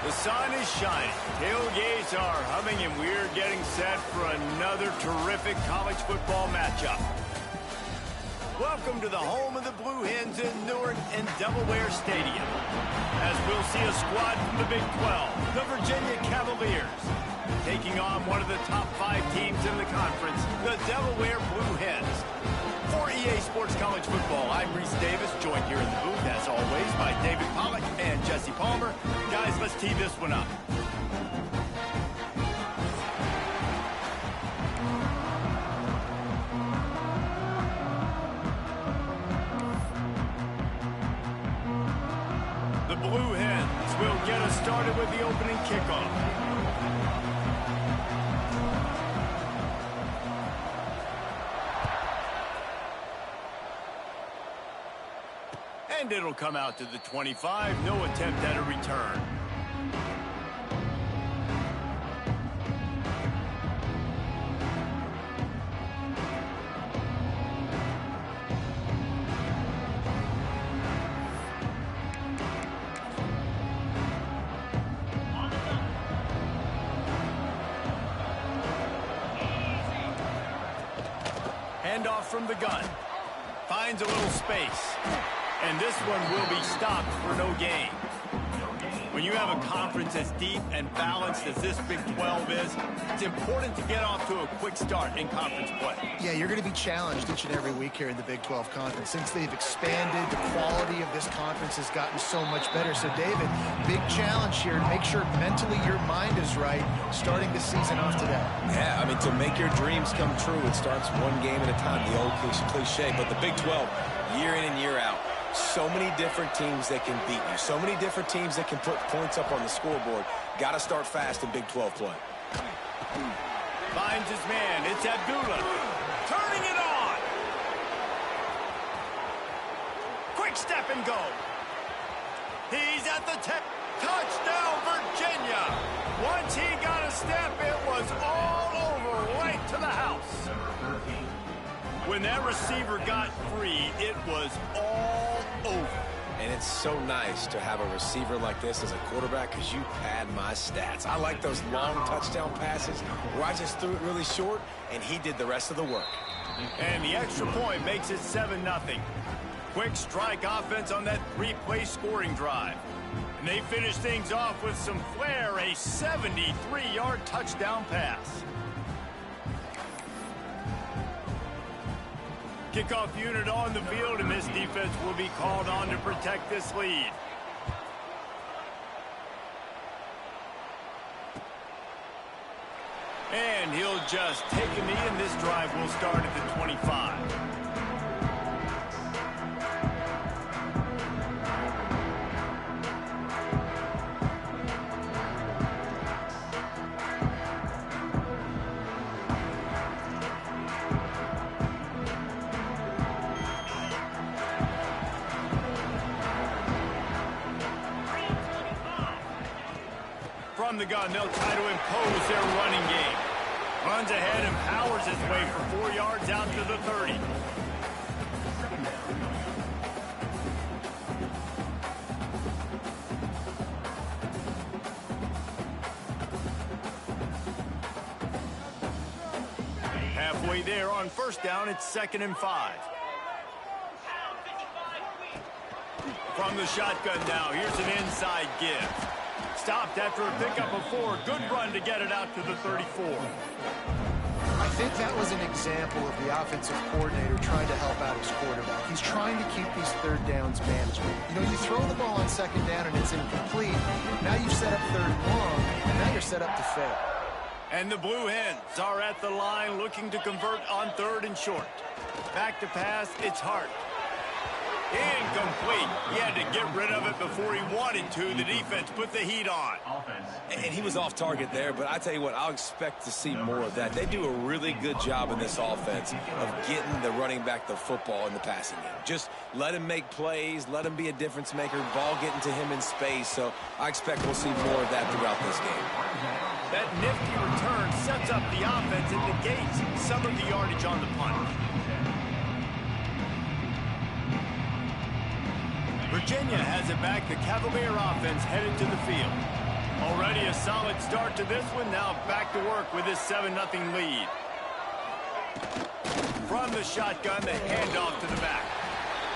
The sun is shining, tailgates are humming, and we're getting set for another terrific college football matchup. Welcome to the home of the Blue Hens in Newark and Delaware Stadium, as we'll see a squad from the Big 12, the Virginia Cavaliers, taking on one of the top 5 teams in the conference, the Delaware Blue Hens. For EA Sports College Football, I'm Reese Davis, joined here in the booth, as always, by David Pollack and Jesse Palmer. Guys, let's tee this one up. The Blue Hens will get us started with the opening kickoff. And it'll come out to the 25. No attempt at a return. Handoff from the gun. Finds a little space. And this one will be stopped for no gain. When you have a conference as deep and balanced as this Big 12 is, it's important to get off to a quick start in conference play. Yeah, you're going to be challenged each and every week here in the Big 12 Conference. Since they've expanded, the quality of this conference has gotten so much better. So, David, big challenge here to make sure mentally your mind is right starting the season off today. Yeah, I mean, to make your dreams come true, it starts one game at a time, the old cliche. But the Big 12, year in and year out, so many different teams that can beat you. So many different teams that can put points up on the scoreboard. Got to start fast in Big 12 play. Finds his man. It's Abdullah. Turning it on. Quick step and go. He's at the 10. Touchdown, Virginia. Once he got a step, it was all over, right to the house. When that receiver got free, it was all over. And it's so nice to have a receiver like this as a quarterback because you pad my stats. I like those long touchdown passes where I just threw it really short and he did the rest of the work. And the extra point makes it 7-0. Quick strike offense on that 3-play scoring drive. And they finish things off with some flair, a 73-yard touchdown pass. Kickoff unit on the field, and this defense will be called on to protect this lead. And he'll just take a knee, and this drive will start at the 25. From the gun, they'll try to impose their running game. Runs ahead and powers his way for 4 yards out to the 30. Halfway there on first down, it's 2nd and 5. From the shotgun now, here's an inside give. Stopped after a pickup of 4. Good run to get it out to the 34. I think that was an example of the offensive coordinator trying to help out his quarterback. He's trying to keep these third downs manageable. You know, you throw the ball on 2nd down and it's incomplete. Now you've set up 3rd and long, and now you're set up to fail. And the Blue Hens are at the line looking to convert on 3rd and short. Back to pass, it's Hart. Incomplete. He had to get rid of it before he wanted to. The defense put the heat on. And he was off target there, but I tell you what, I'll expect to see more of that. They do a really good job in this offense of getting the running back the football in the passing game. Just let him make plays, let him be a difference maker, ball getting to him in space. So I expect we'll see more of that throughout this game. That nifty return sets up the offense and negates some of the yardage on the punt. Virginia has it back. The Cavalier offense headed to the field. Already a solid start to this one. Now back to work with this 7-0 lead. From the shotgun, the handoff to the back.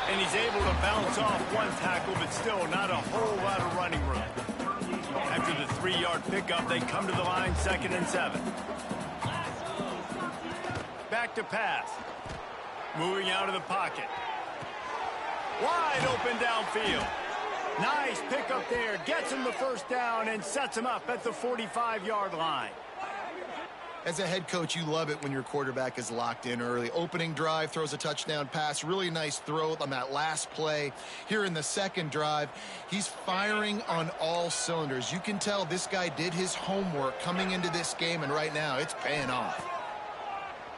And he's able to bounce off one tackle, but still not a whole lot of running room. After the 3-yard pickup, they come to the line 2nd and 7. Back to pass. Moving out of the pocket. Wide open downfield. Nice pickup there. Gets him the first down and sets him up at the 45-yard line. As a head coach, you love it when your quarterback is locked in early. Opening drive, throws a touchdown pass. Really nice throw on that last play. Here in the second drive, he's firing on all cylinders. You can tell this guy did his homework coming into this game, and right now it's paying off.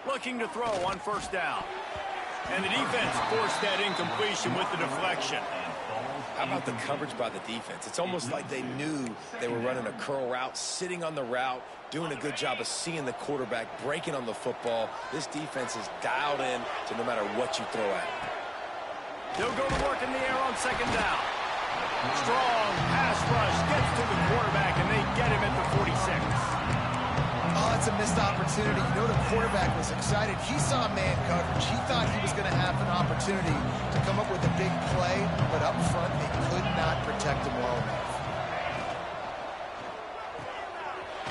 Looking to throw on first down. And the defense forced that incompletion with the deflection. How about the coverage by the defense? It's almost like they knew they were running a curl route, sitting on the route, doing a good job of seeing the quarterback, breaking on the football. This defense is dialed in to no matter what you throw at it. They'll go to work in the air on second down. Strong pass rush gets to the quarterback, and they get him at the 46. Oh, it's a missed opportunity. You know the quarterback was excited. He saw man coverage. He thought he was going to have an opportunity to come up with a big play, but up front, they could not protect him well enough.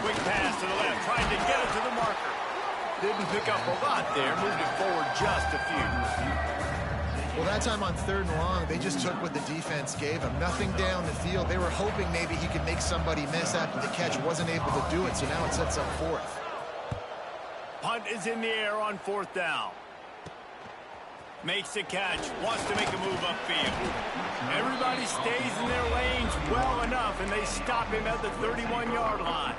Quick pass to the left, trying to get it to the marker. Didn't pick up a lot there, moved it forward just a few. Well, that time on 3rd and long, they just took what the defense gave him. Nothing down the field. They were hoping maybe he could make somebody miss after the catch. Wasn't able to do it, so now it sets up 4th. Punt is in the air on 4th down. Makes the catch, wants to make a move upfield. Everybody stays in their lanes well enough, and they stop him at the 31-yard line.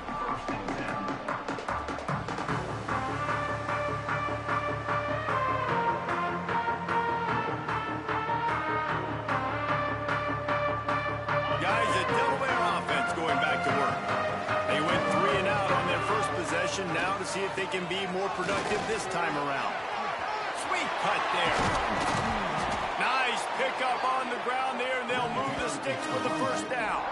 Guys, the Delaware offense going back to work. They went 3 and out on their first possession, now to see if they can be more productive this time around. Sweet cut there. Nice pickup on the ground there, and they'll move the sticks for the first down.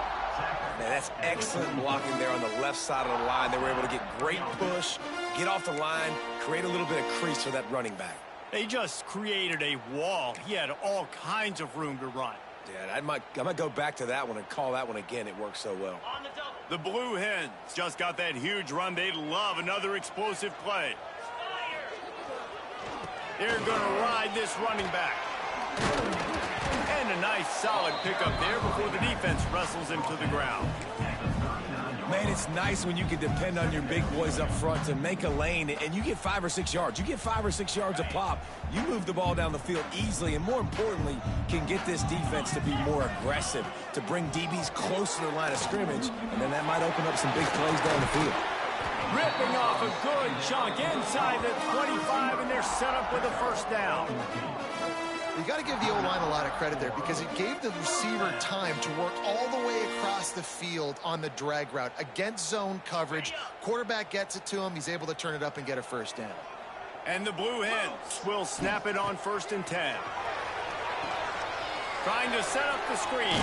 Man, that's excellent blocking there on the left side of the line. They were able to get great push, get off the line, create a little bit of crease for that running back. They just created a wall. He had all kinds of room to run. Yeah, I might go back to that one and call that one again. It worked so well. The Blue Hens just got that huge run. They'd love another explosive play. They're going to ride this running back. And a nice solid pickup there before the defense wrestles him to the ground. Man, it's nice when you can depend on your big boys up front to make a lane, and you get 5 or 6 yards. You get 5 or 6 yards a pop. You move the ball down the field easily, and more importantly, can get this defense to be more aggressive, to bring DBs close to the line of scrimmage, and then that might open up some big plays down the field. Ripping off a good chunk inside the 25, and they're set up with a first down. You got to give the O-line a lot of credit there because it gave the receiver time to work all the way across the field on the drag route against zone coverage. Quarterback gets it to him. He's able to turn it up and get a first down. And the Blue Hens will snap it on 1st and 10. Trying to set up the screen.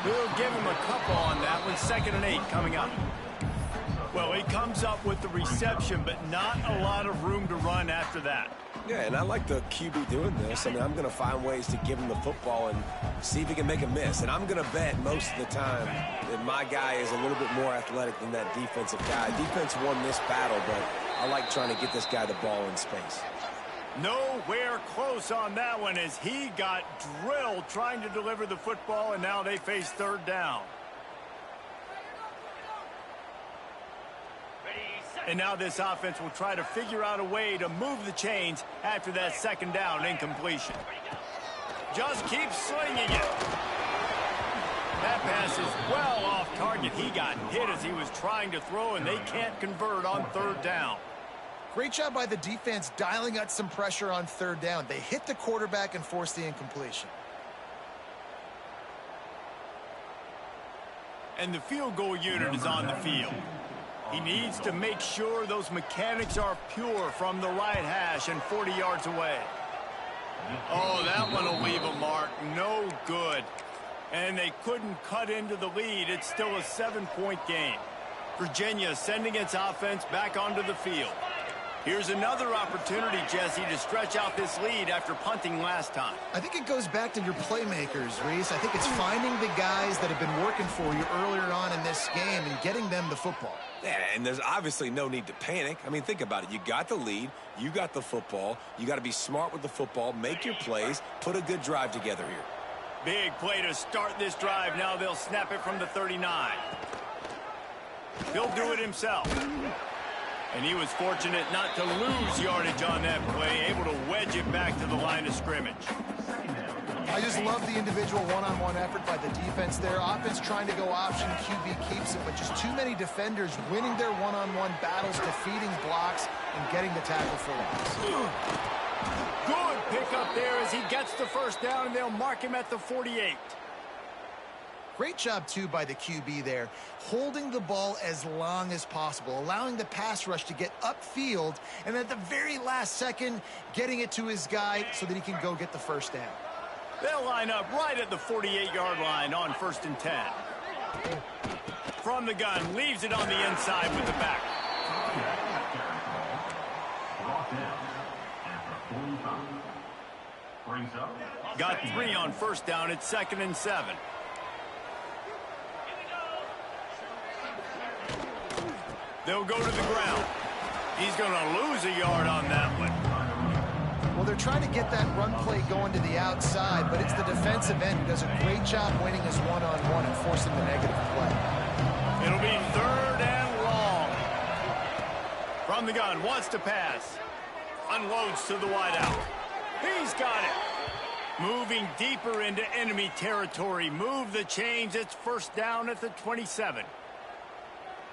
We'll give him a couple on that one. 2nd and 8 coming up. Well, he comes up with the reception, but not a lot of room to run after that. Yeah, and I like the QB doing this. I mean, I'm going to find ways to give him the football and see if he can make a miss. And I'm going to bet most of the time that my guy is a little bit more athletic than that defensive guy. Defense won this battle, but I like trying to get this guy the ball in space. Nowhere close on that one as he got drilled trying to deliver the football, and now they face 3rd down. And now this offense will try to figure out a way to move the chains after that 2nd down incompletion. Just keep slinging it. That pass is well off target. He got hit as he was trying to throw, and they can't convert on 3rd down. Great job by the defense dialing up some pressure on 3rd down. They hit the quarterback and forced the incompletion. And the field goal unit is on the field. He needs to make sure those mechanics are pure from the right hash and 40 yards away. Oh, that one will leave a mark. No good. And they couldn't cut into the lead. It's still a 7-point game. Virginia sending its offense back onto the field. Here's another opportunity, Jesse, to stretch out this lead after punting last time. I think it goes back to your playmakers, Reese. I think it's finding the guys that have been working for you earlier on in this game and getting them the football. Yeah, and there's obviously no need to panic. I mean, think about it. You got the lead. You got the football. You got to be smart with the football, make your plays, put a good drive together here. Big play to start this drive. Now they'll snap it from the 39. He'll do it himself. And he was fortunate not to lose yardage on that play, able to wedge it back to the line of scrimmage. I just love the individual one-on-one effort by the defense there. Offense trying to go option, QB keeps it, but just too many defenders winning their one-on-one battles, defeating blocks, and getting the tackle for loss. Good pickup there as he gets the first down, and they'll mark him at the 48. Great job, too, by the QB there, holding the ball as long as possible, allowing the pass rush to get upfield, and at the very last second, getting it to his guy so that he can go get the first down. They'll line up right at the 48-yard line on 1st and 10. From the gun, leaves it on the inside with the back. Got 3 on 1st down. It's 2nd and 7. They'll go to the ground. He's going to lose a yard on that one. Well, they're trying to get that run play going to the outside, but it's the defensive end who does a great job winning his one-on-one and forcing the negative play. It'll be 3rd and long. From the gun, wants to pass. Unloads to the wideout. He's got it. Moving deeper into enemy territory. Move the chains. It's 1st down at the 27.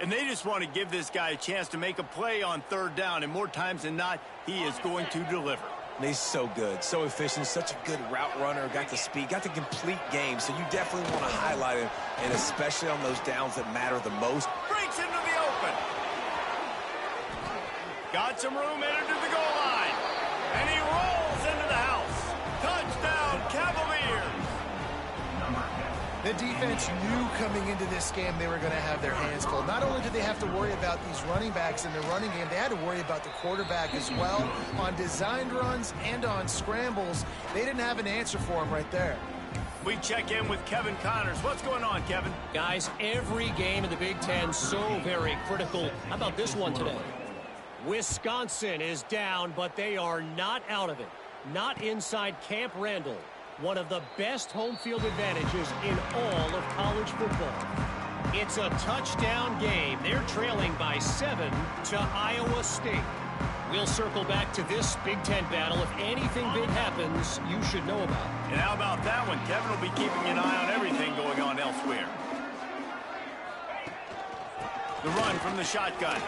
And they just want to give this guy a chance to make a play on 3rd down, and more times than not, he is going to deliver. And he's so good, so efficient, such a good route runner, got the speed, got the complete game, so you definitely want to highlight him, and especially on those downs that matter the most. Breaks into the open. Got some room, entered to the goal line. And he rolls into the house. Touchdown, Cavaliers. The defense knew coming into this game they were going to have their hands full. Not only did they have to worry about these running backs in the running game, they had to worry about the quarterback as well. On designed runs and on scrambles, they didn't have an answer for him right there. We check in with Kevin Connors. What's going on, Kevin? Guys, every game in the Big Ten so very critical. How about this one today? Wisconsin is down, but they are not out of it. Not inside Camp Randall. One of the best home field advantages in all of college football. It's a touchdown game. They're trailing by 7 to Iowa State. We'll circle back to this Big Ten battle. If anything big happens, you should know about it. And how about that one? Kevin will be keeping an eye on everything going on elsewhere. The run from the shotgun.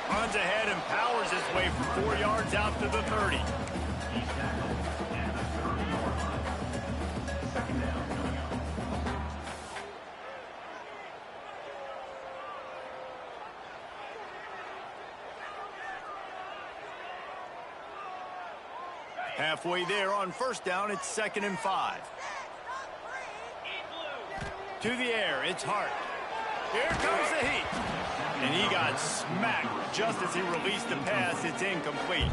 Runs ahead and powers his way for 4 yards out to the 30. Halfway there on 1st down, it's 2nd and 5. To the air, it's Hart. Here comes the heat. And he got smacked just as he released the pass. It's incomplete.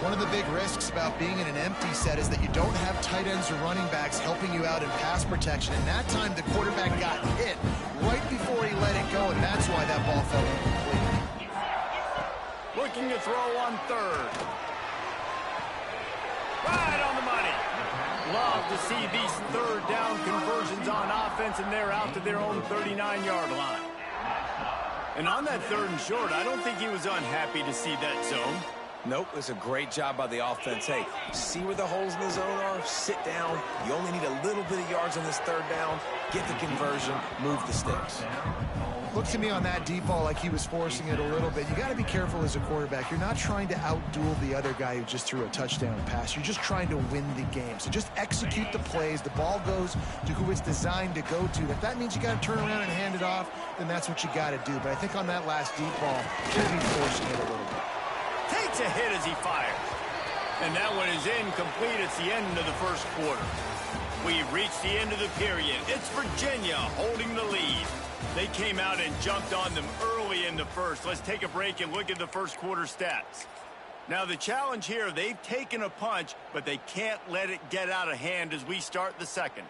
One of the big risks about being in an empty set is that you don't have tight ends or running backs helping you out in pass protection. And that time, the quarterback got hit right before he let it go, and that's why that ball fell incomplete. Looking to throw on 3rd. Right on the money. Love to see these 3rd down conversions on offense, and they're out to their own 39-yard line. And on that 3rd and short, I don't think he was unhappy to see that zone. Nope, it's a great job by the offense. Hey, see where the holes in the zone are? Sit down. You only need a little bit of yards on this 3rd down. Get the conversion. Move the sticks. Looked to me on that deep ball like he was forcing it a little bit. You got to be careful as a quarterback. You're not trying to outduel the other guy who just threw a touchdown pass. You're just trying to win the game. So just execute the plays. The ball goes to who it's designed to go to. If that means you got to turn around and hand it off, then that's what you got to do. But I think on that last deep ball, should be forcing it a little bit. Takes a hit as he fires. And that one is incomplete. It's the end of the 1st quarter. We've reached the end of the period. It's Virginia holding the lead. They came out and jumped on them early in the first. Let's take a break and look at the first quarter stats. Now the challenge here, they've taken a punch, but they can't let it get out of hand as we start the second.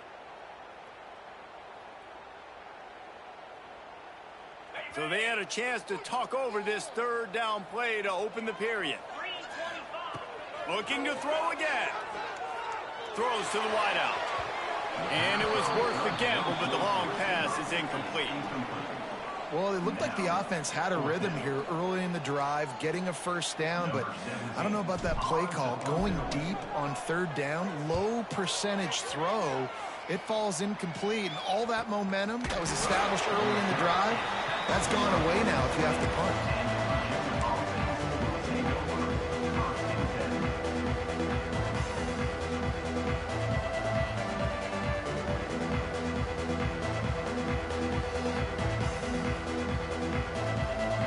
So they had a chance to talk over this third down play to open the period. Looking to throw again. Throws to the wideout. And it was worth the gamble, but the long pass is incomplete. Well, it looked like the offense had a rhythm here early in the drive, getting a first down, but I don't know about that play call. Going deep on third down, low percentage throw, it falls incomplete, and all that momentum that was established early in the drive, that's gone away now if you have to punt.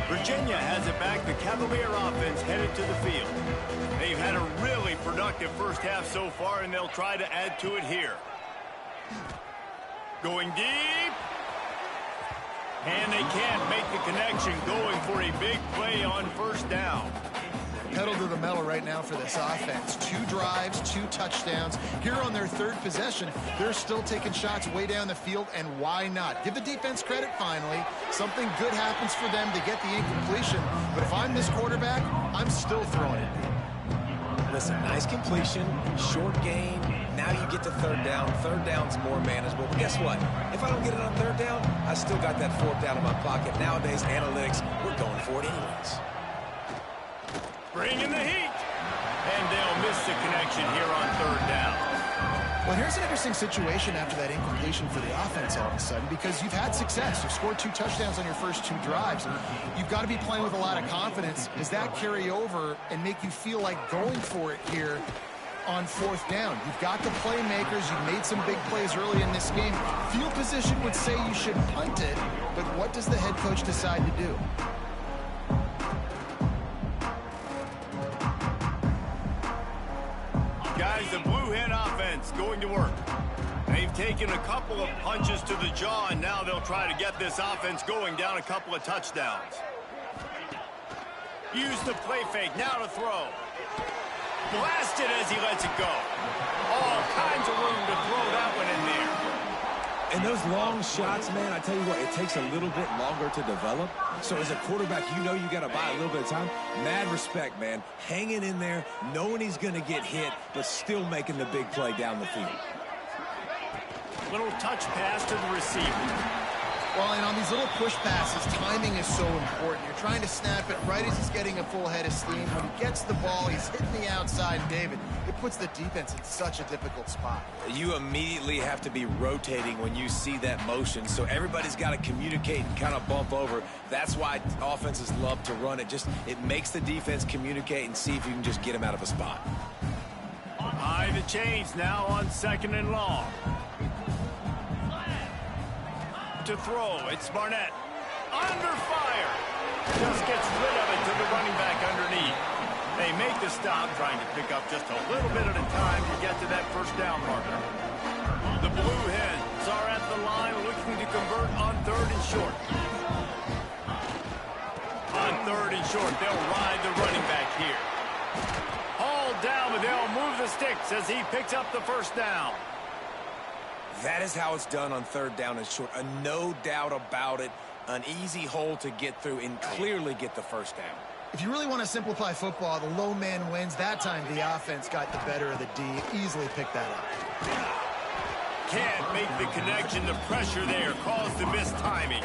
Virginia has it back. The Cavalier offense headed to the field. They've had a really productive first half so far, and they'll try to add to it here. Going deep. And they can't make the connection, going for a big play on first down. Pedal to the metal right now for this offense. 2 drives, 2 touchdowns. Here on their third possession, they're still taking shots way down the field, and why not? Give the defense credit finally. Something good happens for them to get the incompletion, but if I'm this quarterback, I'm still throwing it. Listen, nice completion, short gain. Now you get to third down. Third down's more manageable. But guess what? If I don't get it on third down, I still got that fourth down in my pocket. Nowadays, analytics, we're going for it anyways. Bringing the heat. And they'll miss the connection here on third down. Well, here's an interesting situation after that incompletion for the offense all of a sudden, because you've had success. You've scored 2 touchdowns on your first 2 drives. You've got to be playing with a lot of confidence. Does that carry over and make you feel like going for it here on fourth down? You've got the playmakers. You've made some big plays early in this game. Field position would say you should punt it, but what does the head coach decide to do? Guys, the Blue Hen offense going to work. They've taken a couple of punches to the jaw, and now they'll try to get this offense going down a couple of touchdowns. Use the play fake, now to throw. Blasted as he lets it go. All kinds of room to throw that one in there. And those long shots, man, I tell you what, it takes a little bit longer to develop. So as a quarterback, you know you got to buy a little bit of time. Mad respect, man. Hanging in there, knowing he's going to get hit, but still making the big play down the field. Little touch pass to the receiver. Well, and on these little push passes, timing is so important. You're trying to snap it right as he's getting a full head of steam. When he gets the ball, he's hitting the outside, David. It puts the defense in such a difficult spot. You immediately have to be rotating when you see that motion, so everybody's got to communicate and kind of bump over. That's why offenses love to run it. It makes the defense communicate and see if you can just get him out of a spot. High the chains now on 2nd and long. To throw, it's Barnett. Under fire. Just gets rid of it to the running back underneath. They make the stop, trying to pick up just a little bit at a time to get to that first down marker. The Blue Hens are at the line looking to convert on 3rd and short. On 3rd and short, they'll ride the running back here. Hauled down, but they'll move the sticks as he picks up the first down. That is how it's done on 3rd down and short. No doubt about it. An easy hole to get through and clearly get the first down. If you really want to simplify football, the low man wins. That time the offense got the better of the D. Easily picked that up. Can't make the connection. The pressure there caused the missed timing.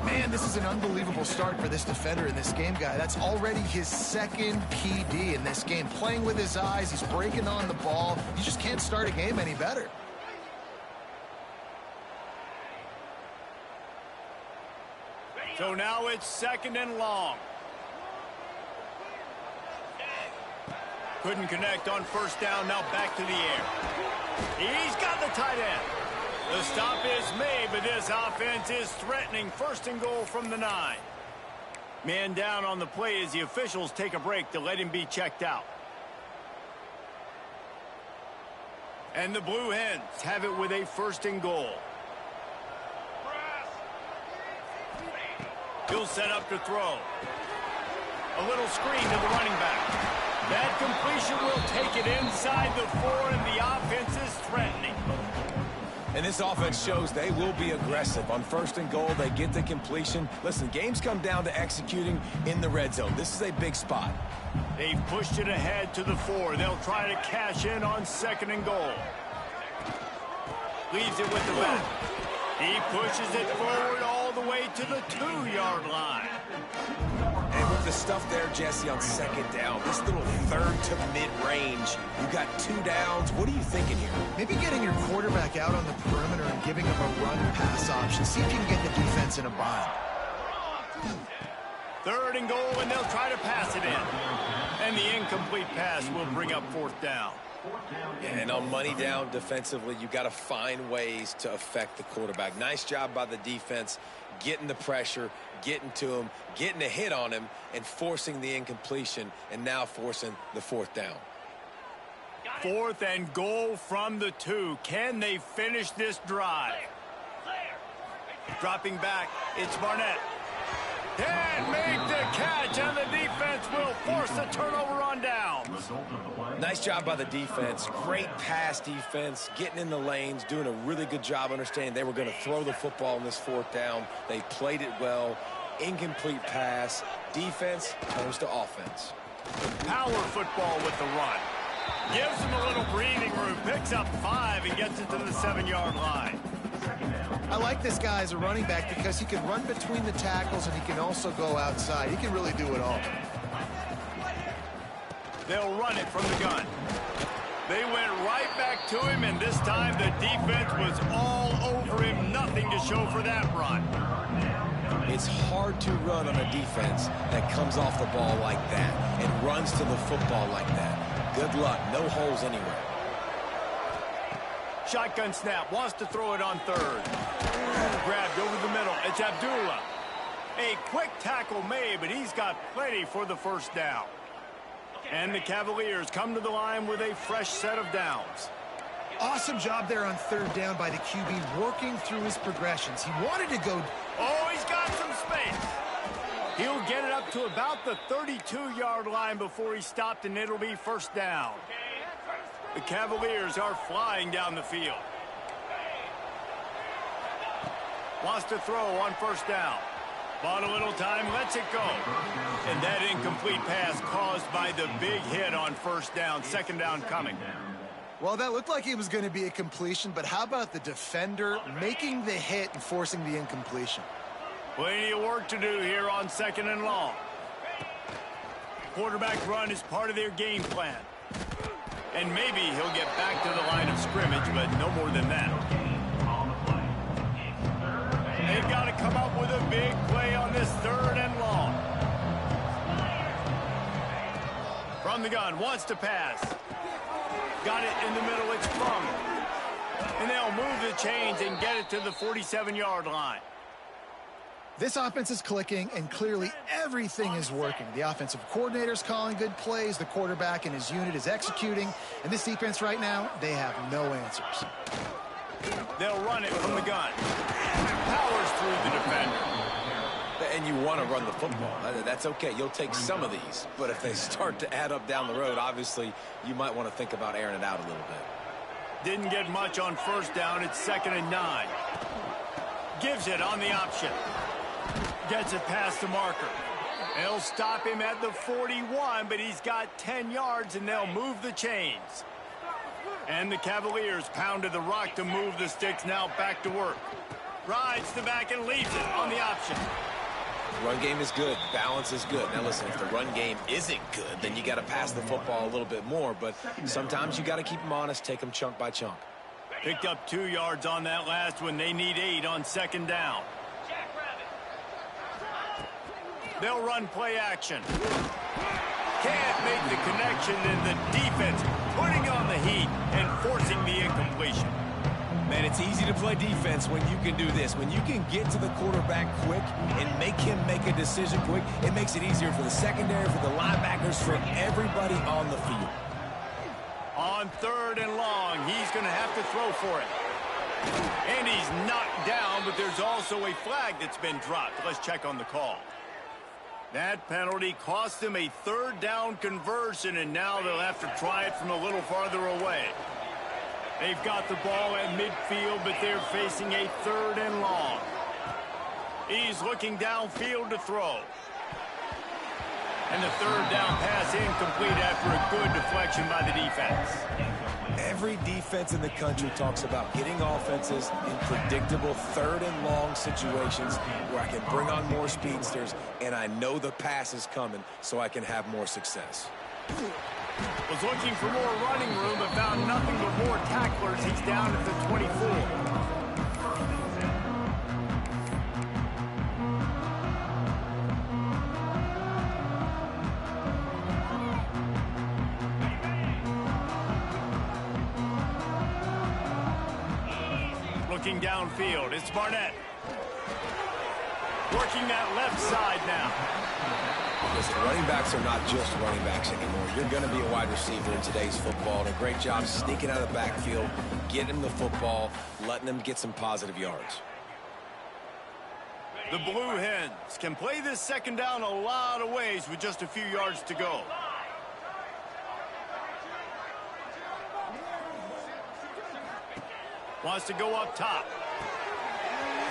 Man, this is an unbelievable start for this defender in this game, guy. That's already his 2nd PD in this game. Playing with his eyes, he's breaking on the ball. You just can't start a game any better. So now it's 2nd and long. Couldn't connect on first down, now back to the air. He's got the tight end. The stop is made, but this offense is threatening 1st and goal from the 9. Man down on the play as the officials take a break to let him be checked out. And the Blue Hens have it with a 1st and goal. He'll set up to throw. A little screen to the running back. That completion will take it inside the 4, and the offense is threatening. And this offense shows they will be aggressive. On 1st and goal, they get the completion. Listen, games come down to executing in the red zone. This is a big spot. They've pushed it ahead to the 4. They'll try to cash in on 2nd and goal. Leaves it with the back. He pushes it forward all the way to the 2-yard line. And with the stuff there, Jesse, on 2nd down, this little 3rd to mid-range, you got 2 downs. What are you thinking here? Maybe getting your quarterback out on the perimeter and giving him a run-pass option. See if you can get the defense in a bind. 3rd and goal, and they'll try to pass it in. And the incomplete pass will bring up 4th down. Yeah, and on money down defensively, you got to find ways to affect the quarterback. Nice job by the defense, getting the pressure, getting to him, getting a hit on him, and forcing the incompletion, and now forcing the 4th down. 4th and goal from the 2. Can they finish this drive? Dropping back, it's Barnett. Can't make the catch, and the defense will force the turnover on downs. Nice job by the defense. Great pass defense, getting in the lanes, doing a really good job understanding they were going to throw the football in this 4th down. They played it well. Incomplete pass. Defense turns to offense. Power football with the run. Gives him a little breathing room. Picks up 5 and gets it to the 7-yard line. I like this guy as a running back because he can run between the tackles and he can also go outside. He can really do it all. They'll run it from the gun. They went right back to him, and this time the defense was all over him. Nothing to show for that run. It's hard to run on a defense that comes off the ball like that and runs to the football like that. Good luck. No holes anywhere. Shotgun snap. Wants to throw it on 3rd. Grabbed over the middle. It's Abdullah. A quick tackle made, but he's got plenty for the 1st down. And the Cavaliers come to the line with a fresh set of downs. Awesome job there on 3rd down by the QB, working through his progressions. He wanted to go. Oh, he's got some space. He'll get it up to about the 32-yard line before he stopped, and it'll be 1st down. The Cavaliers are flying down the field. Wants to throw on 1st down. Bought a little time, lets it go. And that incomplete pass caused by the big hit on 1st down. 2nd down coming. Well, that looked like it was going to be a completion, but how about the defender making the hit and forcing the incompletion? Plenty of work to do here on 2nd and long. Quarterback run is part of their game plan. And maybe he'll get back to the line of scrimmage, but no more than that. They've got to come up with a big play on this 3rd and long. From the gun, wants to pass. Got it in the middle, it's Fung. And they'll move the chains and get it to the 47-yard line. This offense is clicking, and clearly everything is working. The offensive coordinator's calling good plays. The quarterback and his unit is executing. And this defense right now, they have no answers. They'll run it from the gun. Powers through the defender. And you want to run the football. That's okay. You'll take some of these. But if they start to add up down the road, obviously, you might want to think about airing it out a little bit. Didn't get much on 1st down. It's 2nd and 9. Gives it on the option. Gets it past the marker. They'll stop him at the 41, but he's got 10 yards, and they'll move the chains. And the Cavaliers pounded the rock to move the sticks. Now back to work. Rides the back and leaves it on the option. Run game is good. Balance is good. Now, listen, if the run game isn't good, then you got to pass the football a little bit more. But sometimes you got to keep them honest, take them chunk by chunk. Picked up 2 yards on that last one. They need 8 on 2nd down. They'll run play action. Can't make the connection, and the defense putting on the heat and forcing the incompletion. Man, it's easy to play defense when you can do this. When you can get to the quarterback quick and make him make a decision quick, it makes it easier for the secondary, for the linebackers, for everybody on the field. On 3rd and long, he's going to have to throw for it. And he's knocked down, but there's also a flag that's been dropped. Let's check on the call. That penalty cost them a 3rd down conversion, and now they'll have to try it from a little farther away. They've got the ball at midfield, but they're facing a 3rd and long. He's looking downfield to throw. And the 3rd down pass incomplete after a good deflection by the defense. Every defense in the country talks about getting offenses in predictable 3rd and long situations where I can bring on more speedsters and I know the pass is coming so I can have more success. Was looking for more running room but found nothing but more tacklers. He's down at the 24. Looking downfield, it's Barnett. Working that left side now. Listen, running backs are not just running backs anymore. You're going to be a wide receiver in today's football. And a great job sneaking out of the backfield, getting him the football, letting him get some positive yards. The Blue Hens can play this 2nd down a lot of ways with just a few yards to go. Wants to go up top.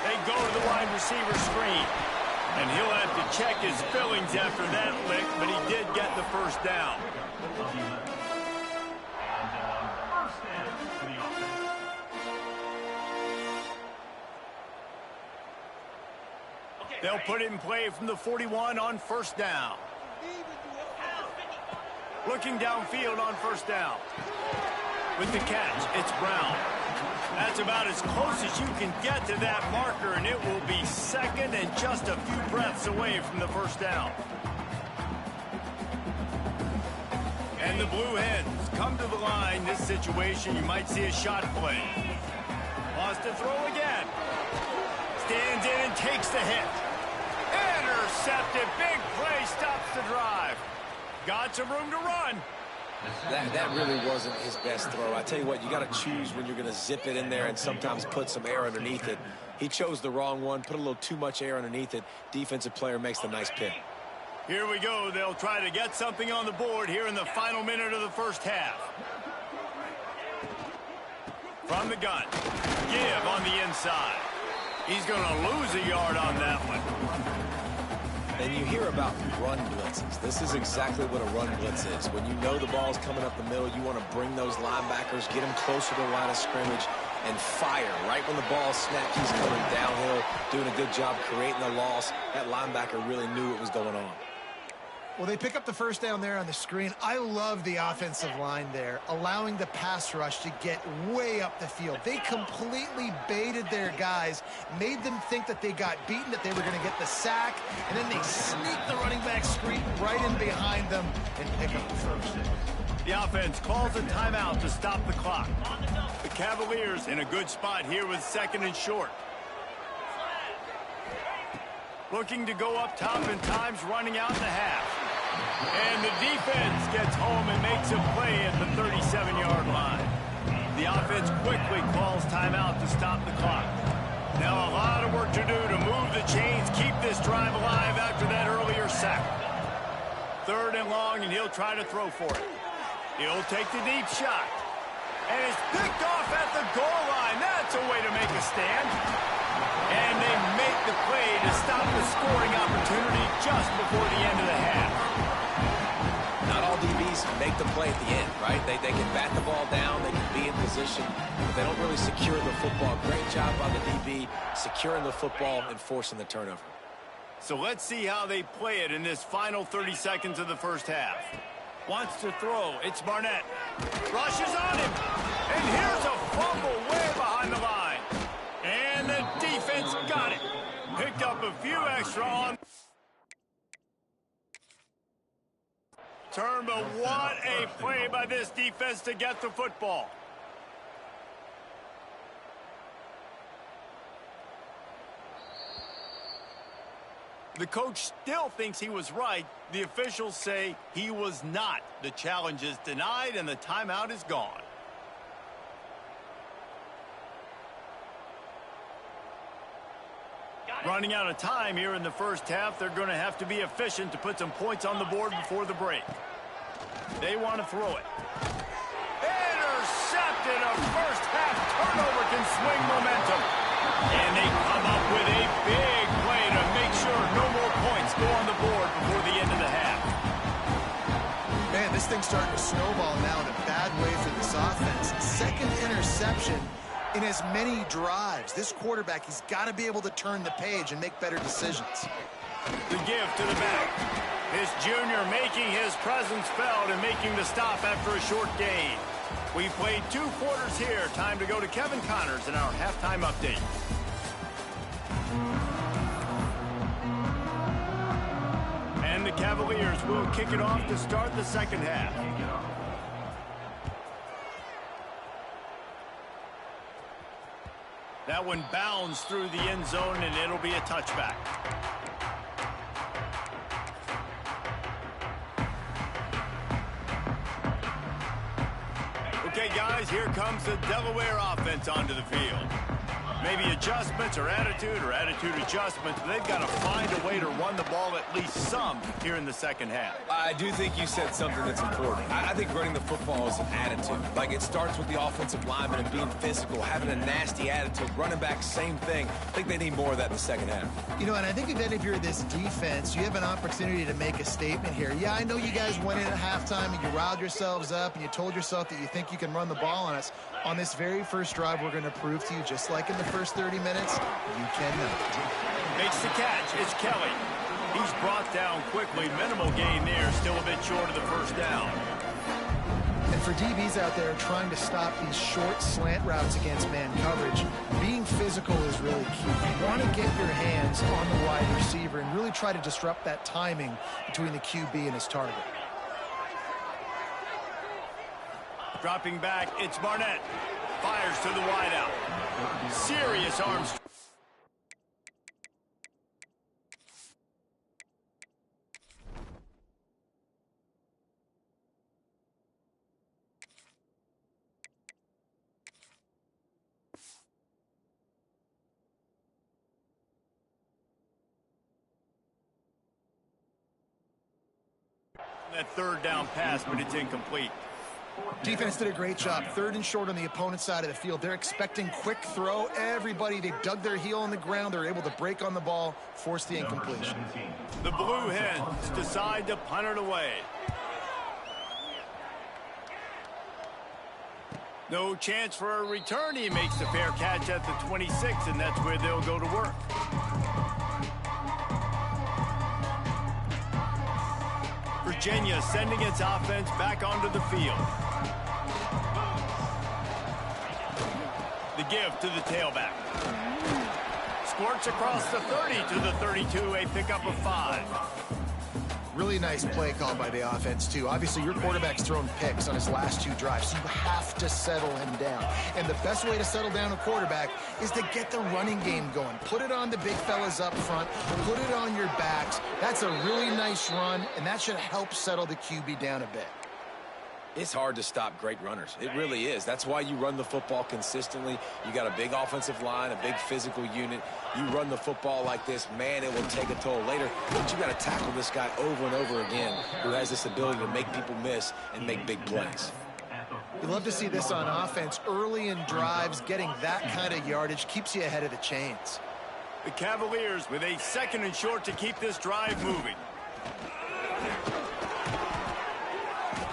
They go to the wide receiver screen. And he'll have to check his fillings after that lick, but he did get the 1st down. They'll put it in play from the 41 on 1st down. Looking downfield on 1st down. With the catch, it's Brown. That's about as close as you can get to that marker, and it will be 2nd and just a few breaths away from the 1st down. And the Blue Hens come to the line. This situation, you might see a shot play. Wants to throw again. Stands in and takes the hit. Intercepted. Big play, stops the drive. Got some room to run. That really wasn't his best throw. I tell you what, you got to choose when you're going to zip it in there and sometimes put some air underneath it. He chose the wrong one, put a little too much air underneath it. Defensive player makes the nice pick. Here we go. They'll try to get something on the board here in the final minute of the 1st half. From the gun. Give on the inside. He's going to lose a yard on that one. And you hear about run blitzes. This is exactly what a run blitz is. When you know the ball's coming up the middle, you want to bring those linebackers, get them closer to the line of scrimmage, and fire. Right when the ball snaps, he's coming downhill, doing a good job creating the loss. That linebacker really knew what was going on. Well, they pick up the 1st down there on the screen. I love the offensive line there, allowing the pass rush to get way up the field. They completely baited their guys, made them think that they got beaten, that they were going to get the sack, and then they sneak the running back screen right in behind them and pick up the 1st. The offense calls a timeout to stop the clock. The Cavaliers in a good spot here with 2nd and short. Looking to go up top, and time's running out in the half. And the defense gets home and makes a play at the 37-yard line. The offense quickly calls timeout to stop the clock. Now a lot of work to do to move the chains, keep this drive alive after that earlier sack. 3rd and long, and he'll try to throw for it. He'll take the deep shot. And it's picked off at the goal line. That's a way to make a stand. And they make the play to stop the scoring opportunity just before the end of the half. Not all DBs make the play at the end, right? They can bat the ball down, they can be in position, but they don't really secure the football. Great job by the DB securing the football and forcing the turnover. So let's see how they play it in this final 30 seconds of the 1st half. Wants to throw. It's Barnett. Rushes on him. And here's a fumble way behind the line. And the defense got it. Picked up a few extra on. Turn, but what a play by this defense to get the football. The coach still thinks he was right. The officials say he was not. The challenge is denied, and the timeout is gone. Running out of time here in the first half. They're going to have to be efficient to put some points on the board before the break. They want to throw it. Intercepted. A first half turnover can swing momentum. And they come up with a big play to make sure no more points go on the board before the end of the half. Man, this thing's starting to snowball now in a bad way for this offense. Second interception in as many drives. This quarterback, he's got to be able to turn the page and make better decisions. The give to the back. This junior making his presence felt and making the stop after a short gain. We've played 2 quarters here. Time to go to Kevin Connors in our halftime update. And the Cavaliers will kick it off to start the second half. That one bounds through the end zone, and it'll be a touchback. Okay, guys, here comes the Delaware offense onto the field. Maybe adjustments or attitude adjustments. They've got to find a way to run the ball at least some here in the second half. I do think you said something that's important. I think running the football is an attitude. Like, it starts with the offensive lineman and being physical, having a nasty attitude. Running back, same thing. I think they need more of that in the second half. You know, and I think if you're this defense, you have an opportunity to make a statement here. Yeah, I know you guys went in at halftime and you riled yourselves up and you told yourself that you think you can run the ball on us. On this very first drive, we're going to prove to you, just like in the first 30 minutes, you cannot. Makes the catch. It's Kelly. He's brought down quickly. Minimal gain there. Still a bit short of the first down. And for DBs out there trying to stop these short slant routes against man coverage, being physical is really key. You want to get your hands on the wide receiver and really try to disrupt that timing between the QB and his target. Dropping back, it's Barnett. Fires to the wideout. Serious arms. That third down pass, but it's incomplete. Defense did a great job. 3rd and short on the opponent's side of the field. They're expecting quick throw. Everybody, they dug their heel on the ground. They're able to break on the ball, force the incompletion. The Blue Hens decide to punt it away. No chance for a return. He makes the fair catch at the 26, and that's where they'll go to work. Virginia sending its offense back onto the field. The give to the tailback. Squirts across the 30 to the 32, a pickup of 5. Really nice play call by the offense, too. Obviously, your quarterback's thrown picks on his last 2 drives, so you have to settle him down. And the best way to settle down a quarterback is to get the running game going. Put it on the big fellas up front. Put it on your backs. That's a really nice run, and that should help settle the QB down a bit. It's hard to stop great runners. It really is. That's why you run the football consistently. You got a big offensive line, a big physical unit. You run the football like this, man, it will take a toll later. But you got to tackle this guy over and over again who has this ability to make people miss and make big plays. You love to see this on offense. Early in drives, getting that kind of yardage keeps you ahead of the chains. The Cavaliers with a 2nd and short to keep this drive moving.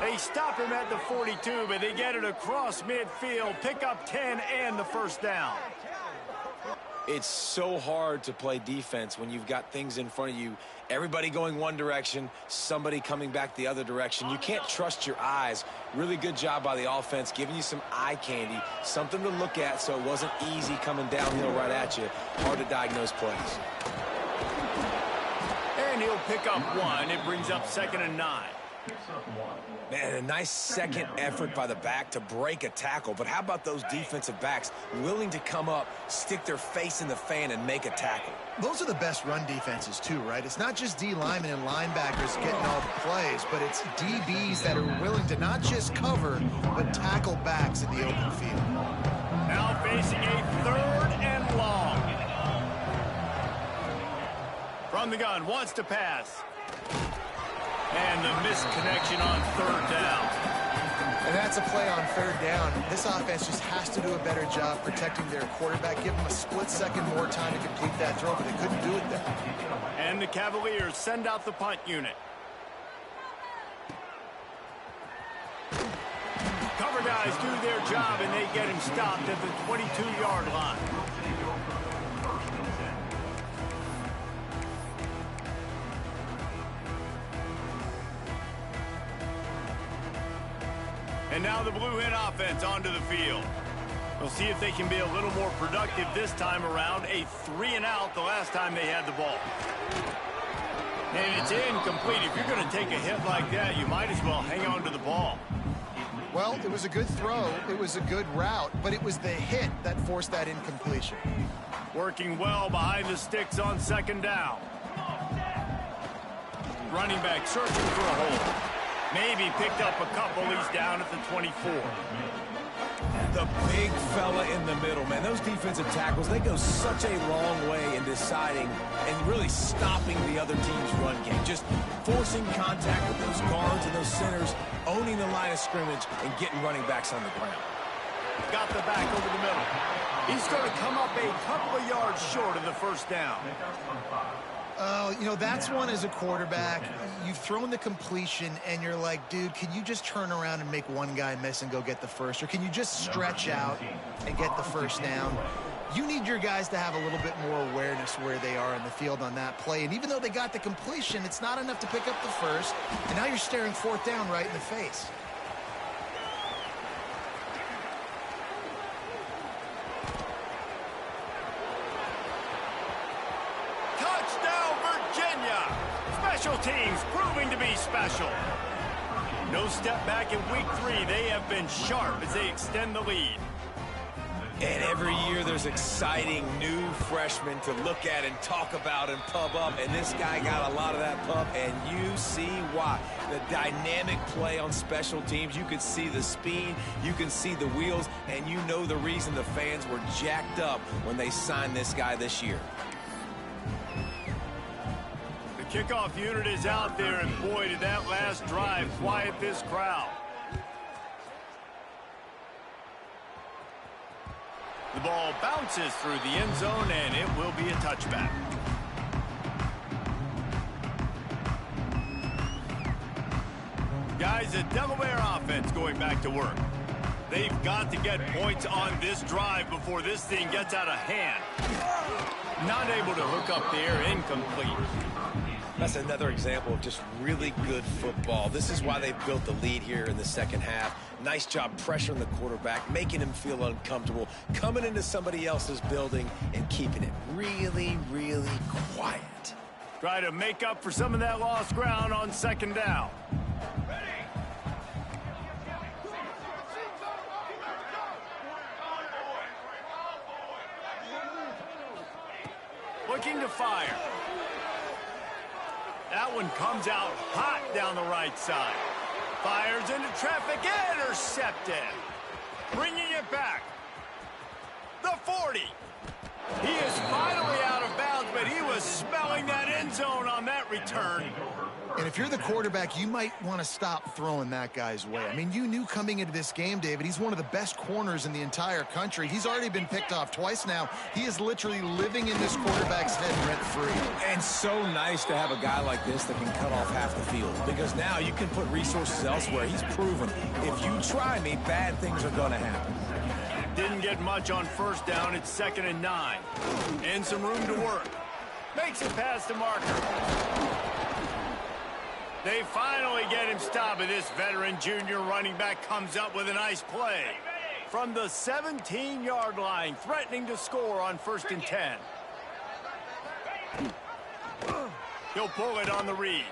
They stop him at the 42, but they get it across midfield, pick up 10 and the first down. It's so hard to play defense when you've got things in front of you. Everybody going one direction, somebody coming back the other direction. You can't trust your eyes. Really good job by the offense, giving you some eye candy, something to look at so it wasn't easy coming downhill right at you. Hard to diagnose plays. And he'll pick up 1. It brings up 2nd and 9. Man, a nice second effort by the back to break a tackle. But how about those defensive backs willing to come up, stick their face in the fan, and make a tackle? Those are the best run defenses, too, right? It's not just D linemen and linebackers getting all the plays, but it's DBs that are willing to not just cover, but tackle backs in the open field. Now facing a 3rd and long. From the gun, wants to pass. And the missed connection on 3rd down. And that's a play on 3rd down. This offense just has to do a better job protecting their quarterback. Give them a split second more time to complete that throw, but they couldn't do it there. And the Cavaliers send out the punt unit. Cover guys do their job, and they get him stopped at the 22-yard line. And now the Blue Hen offense onto the field. We'll see if they can be a little more productive this time around. A 3-and-out the last time they had the ball. And it's incomplete. If you're going to take a hit like that, you might as well hang on to the ball. Well, it was a good throw. It was a good route, but it was the hit that forced that incompletion. Working well behind the sticks on 2nd down. Running back searching for a hole. Maybe picked up a couple. He's down at the 24. The big fella in the middle, man. Those defensive tackles, they go such a long way in deciding and really stopping the other team's run game. Just forcing contact with those guards and those centers, owning the line of scrimmage, and getting running backs on the ground. Got the back over the middle. He's going to come up a couple of yards short of the 1st down. You know, that's one as a quarterback. You've thrown the completion, and you're like, dude, can you just turn around and make one guy miss and go get the first? Or can you just stretch out and get the 1st down? You need your guys to have a little bit more awareness where they are in the field on that play. And even though they got the completion, it's not enough to pick up the first. And now you're staring 4th down right in the face. Special teams proving to be special. No step back in week 3. They have been sharp as they extend the lead. And every year there's exciting new freshmen to look at and talk about and pub up. And this guy got a lot of that pub, and you see why. The dynamic play on special teams. You can see the speed, you can see the wheels, and you know the reason the fans were jacked up when they signed this guy this year. Kickoff unit is out there, and boy, did that last drive quiet this crowd. The ball bounces through the end zone, and it will be a touchback. Guys, the Delaware offense going back to work. They've got to get points on this drive before this thing gets out of hand. Not able to hook up there, incomplete. That's another example of just really good football. This is why they built the lead here in the 2nd half. Nice job pressuring the quarterback, making him feel uncomfortable, coming into somebody else's building and keeping it really, really quiet. Try to make up for some of that lost ground on 2nd down. Looking to fire. That one comes out hot down the right side. Fires into traffic, intercepted. Bringing it back. The 40. He is finally out of bounds, but he was smelling that end zone on that return. And if you're the quarterback, you might want to stop throwing that guy's way. I mean, you knew coming into this game, David, he's one of the best corners in the entire country. He's already been picked off twice now. He is literally living in this quarterback's head rent-free. And so nice to have a guy like this that can cut off half the field, because now you can put resources elsewhere. He's proven if you try me, bad things are going to happen. Didn't get much on 1st down. It's 2nd and 9. And some room to work. Makes it past the marker. They finally get him stopped, and this veteran junior running back comes up with a nice play. From the 17-yard line, threatening to score on 1st and 10. He'll pull it on the read.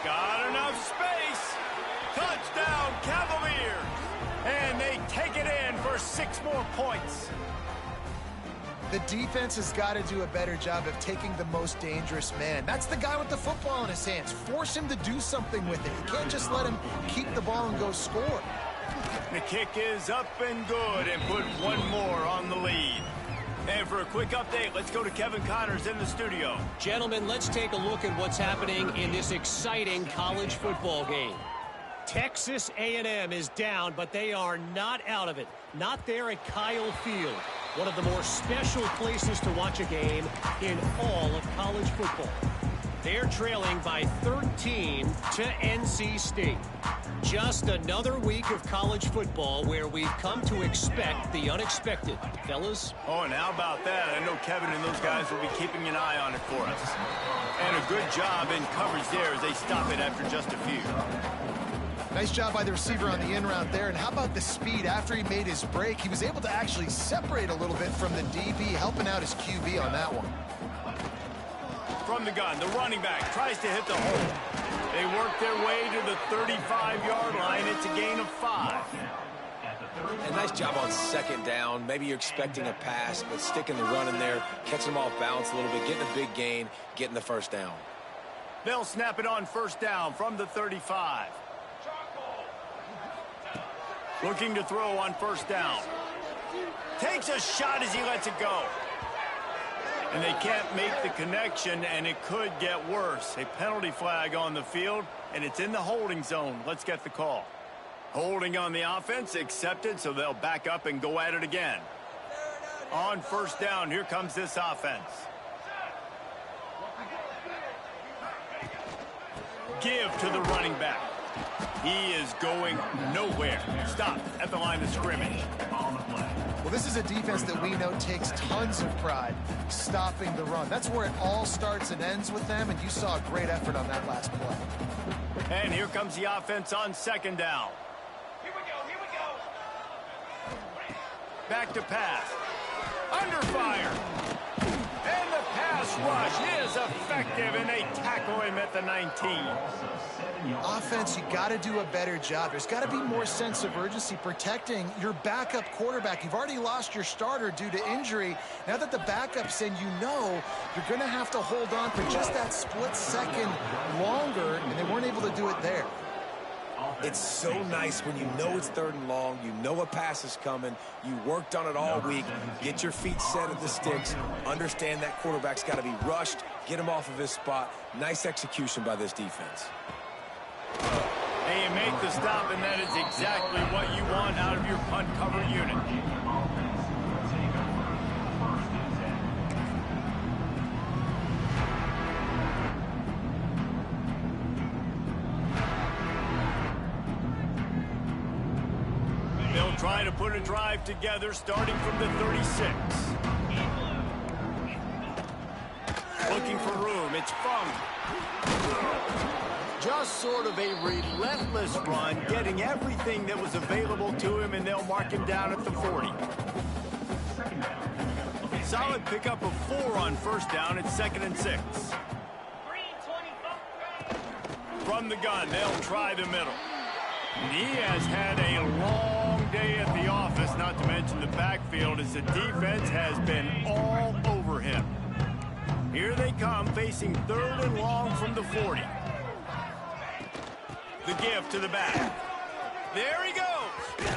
Got enough space. Touchdown, Cavaliers. And they take it in for 6 more points. The defense has got to do a better job of taking the most dangerous man. That's the guy with the football in his hands. Force him to do something with it. You can't just let him keep the ball and go score. The kick is up and good and put 1 more on the lead. And for a quick update, let's go to Kevin Connors in the studio. Gentlemen, let's take a look at what's happening in this exciting college football game. Texas A&M is down, but they are not out of it. Not there at Kyle Field, one of the more special places to watch a game in all of college football. They're trailing by 13 to NC State. Just another week of college football where we've come to expect the unexpected. Fellas? Oh, and how about that? I know Kevin and those guys will be keeping an eye on it for us. And a good job in coverage there as they stop it after just a few. Nice job by the receiver on the in route there. And how about the speed after he made his break? He was able to actually separate a little bit from the DB, helping out his QB on that one. From the gun, the running back tries to hit the hole. They work their way to the 35-yard line. It's a gain of 5. And nice job on 2nd down. Maybe you're expecting a pass, but sticking the run in there, catching them off balance a little bit, getting a big gain, getting the 1st down. They'll snap it on 1st down from the 35. Looking to throw on 1st down. Takes a shot as he lets it go. And they can't make the connection, and it could get worse. A penalty flag on the field, and it's in the holding zone. Let's get the call. Holding on the offense, accepted, so they'll back up and go at it again. On 1st down, here comes this offense. Give to the running back. He is going nowhere. Stop at the line of scrimmage. Well, this is a defense that we know takes tons of pride stopping the run. That's where it all starts and ends with them, and you saw a great effort on that last play. And here comes the offense on 2nd down. Here we go. Back to pass. Under fire. And the pass rush is effective, and they tackle him at the 19. Offense, you got to do a better job. There's got to be more sense of urgency protecting your backup quarterback. You've already lost your starter due to injury. Now that the backup's in, you know you're going to have to hold on for just that split second longer, and they weren't able to do it there. It's so nice when you know it's 3rd and long, you know a pass is coming, you worked on it all week, get your feet set at the sticks, understand that quarterback's got to be rushed, get him off of his spot. Nice execution by this defense. And you make the stop, and that is exactly what you want out of your punt cover unit. They'll try to put a drive together starting from the 36. Looking for room. It's Fung. Just sort of a relentless run, getting everything that was available to him, and they'll mark him down at the 40. Solid pickup of 4 on 1st down. It's 2nd and 6. From the gun, they'll try the middle. He has had a long day at the office, not to mention the backfield, as the defense has been all over him. Here they come, facing 3rd and long from the 40. The give to the back. There he goes.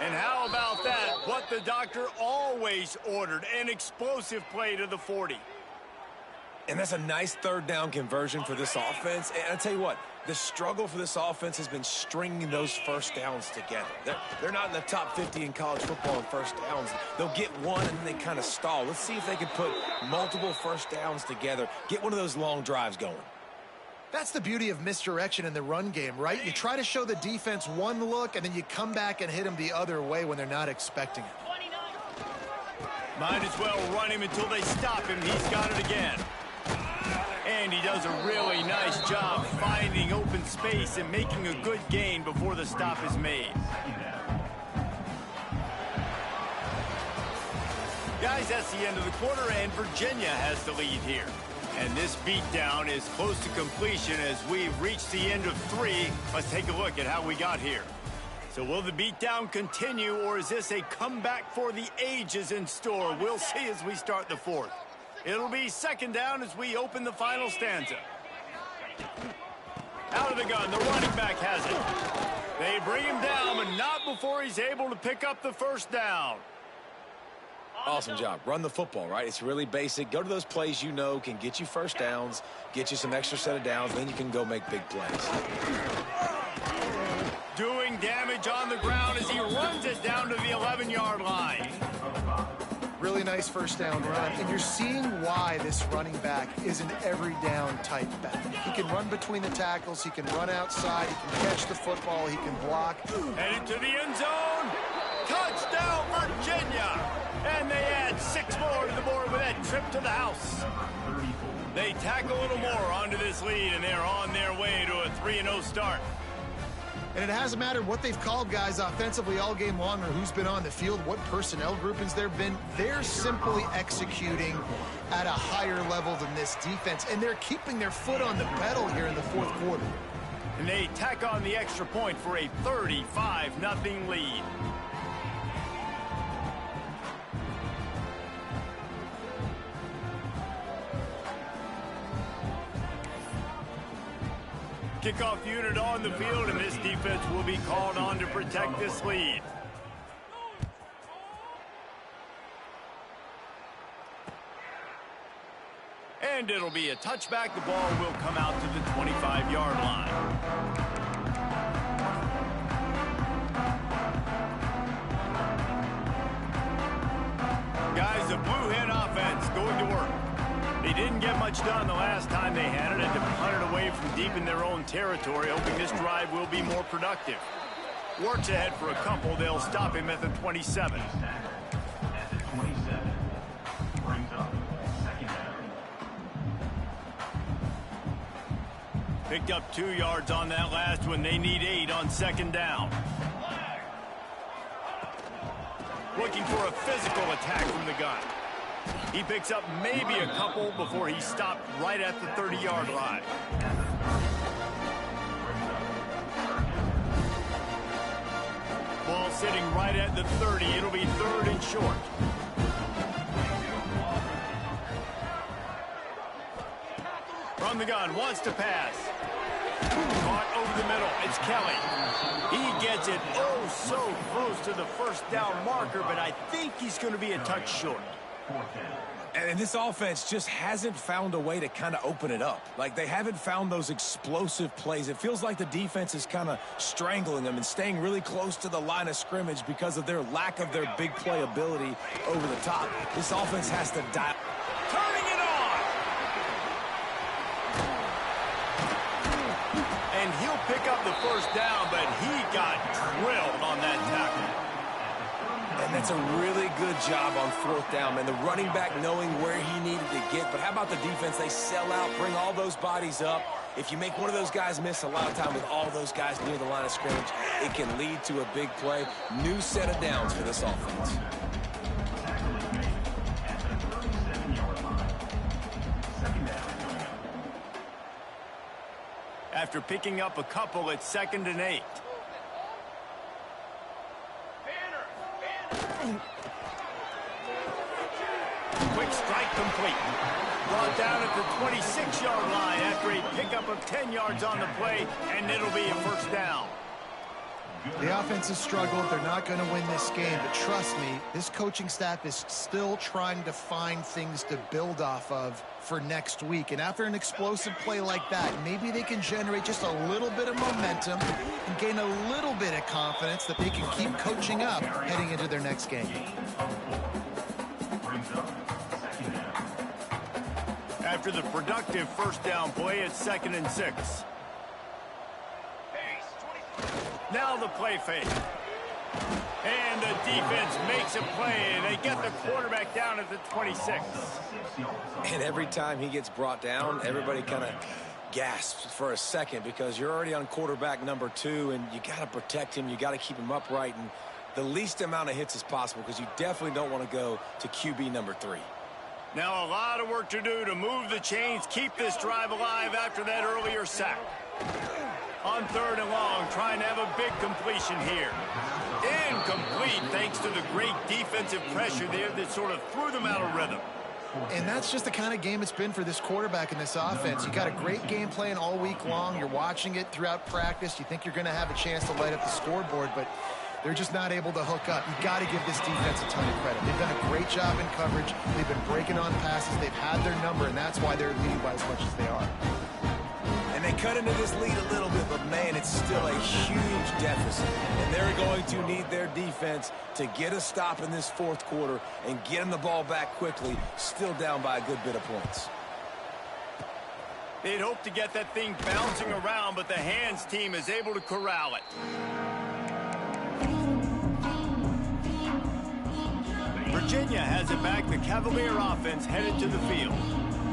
And how about that? What the doctor always ordered, an explosive play to the 40. And that's a nice 3rd down conversion for this offense. And I tell you what, the struggle for this offense has been stringing those 1st downs together. They're not in the top 50 in college football in 1st downs. They'll get one and then they kind of stall. Let's see if they can put multiple 1st downs together, get one of those long drives going. That's the beauty of misdirection in the run game, right? You try to show the defense one look, and then you come back and hit them the other way when they're not expecting it. Might as well run him until they stop him. He's got it again. And he does a really nice job finding open space and making a good gain before the stop is made. Guys, that's the end of the quarter, and Virginia has the lead here. And this beatdown is close to completion as we've reached the end of 3. Let's take a look at how we got here. So will the beatdown continue, or is this a comeback for the ages in store? We'll see as we start the 4th. It'll be 2nd down as we open the final stanza. Out of the gun, the running back has it. They bring him down, but not before he's able to pick up the 1st down. Awesome job. Run the football, right? It's really basic. Go to those plays you know can get you 1st downs, get you some extra set of downs, then you can go make big plays. Doing damage on the ground as he runs it down to the 11-yard line. Really nice 1st down run, and you're seeing why this running back is an every down type back. He can run between the tackles, he can run outside, he can catch the football, he can block. Headed to the end zone. Touchdown, Virginia! And they add 6 more to the board with that trip to the house. They tack a little more onto this lead, and they're on their way to a 3-0 start. And it hasn't mattered what they've called guys offensively all game long or who's been on the field, what personnel groupings there have been. They're simply executing at a higher level than this defense, and they're keeping their foot on the pedal here in the 4th quarter. And they tack on the extra point for a 35-0 lead. Kickoff unit on the field, and this defense will be called on to protect this lead. And it'll be a touchback. The ball will come out to the 25-yard line. Guys, the Blue Hen offense going to work. They didn't get much done the last time they had it, and to punt it away from deep in their own territory, hoping this drive will be more productive. Works ahead for a couple. They'll stop him at the 27. Picked up 2 yards on that last one. They need 8 on 2nd down. Looking for a physical attack from the gun. He picks up maybe a couple before he's stopped right at the 30-yard line. Ball sitting right at the 30. It'll be 3rd and short. From the gun, wants to pass. Caught over the middle. It's Kelly. He gets it so close to the 1st down marker, but I think he's going to be a touch short. And this offense just hasn't found a way to kind of open it up. Like, they haven't found those explosive plays. It feels like the defense is kind of strangling them and staying really close to the line of scrimmage because of their lack of their big play ability over the top. This offense has to dial. Turning it on! And he'll pick up the 1st down, but he got drilled on that tackle. And that's a really good job on 4th down, man. The running back knowing where he needed to get. But how about the defense? They sell out, bring all those bodies up. If you make one of those guys miss a lot of time with all those guys near the line of scrimmage, it can lead to a big play. New set of downs for this offense. After picking up a couple, it's 2nd and 8. Quick strike complete. Brought down at the 26-yard line after a pickup of 10 yards on the play, and it'll be a 1st down. The offense has struggled. They're not going to win this game, but trust me, this coaching staff is still trying to find things to build off of for next week. And after an explosive play like that, maybe they can generate just a little bit of momentum and gain a little bit of confidence that they can keep coaching up heading into their next game. After the productive 1st down play, it's 2nd and 6. Now the play fake. And the defense makes a play. They get the quarterback down at the 26. And every time he gets brought down, everybody kind of gasps for a second because you're already on quarterback number 2, and you got to protect him. You got to keep him upright and the least amount of hits as possible because you definitely don't want to go to QB number 3. Now a lot of work to do to move the chains, keep this drive alive after that earlier sack. On 3rd and long, trying to have a big completion here. Incomplete thanks to the great defensive pressure there that sort of threw them out of rhythm. And that's just the kind of game it's been for this quarterback in this offense. You got a great game plan all week long. You're watching it throughout practice. You think you're going to have a chance to light up the scoreboard, but they're just not able to hook up. You got to give this defense a ton of credit. They've done a great job in coverage. They've been breaking on passes. They've had their number, and that's why they're leading by as much as they are. And they cut into this lead a little bit, but, man, it's still a huge deficit. And they're going to need their defense to get a stop in this 4th quarter and get them the ball back quickly, still down by a good bit of points. They'd hope to get that thing bouncing around, but the hands team is able to corral it. Virginia has it back. The Cavalier offense headed to the field.